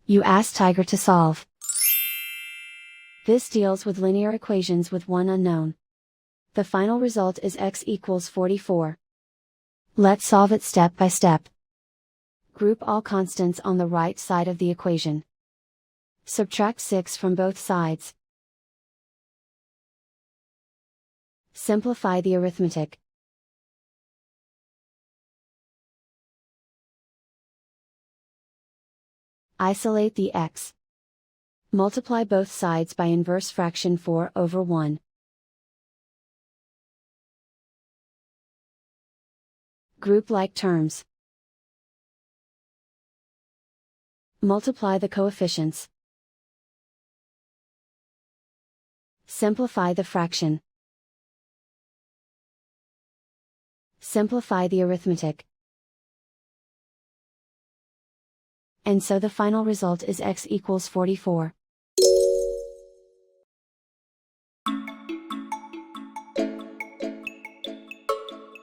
You ask Tiger to solve. This deals with linear equations with one unknown. The final result is x equals 44. Let's solve it step by step. Group all constants on the right side of the equation. Subtract 6 from both sides. Simplify the arithmetic. Isolate the x. Multiply both sides by inverse fraction 4/1. Group like terms. Multiply the coefficients. Simplify the fraction. Simplify the arithmetic. And so the final result is x equals 44.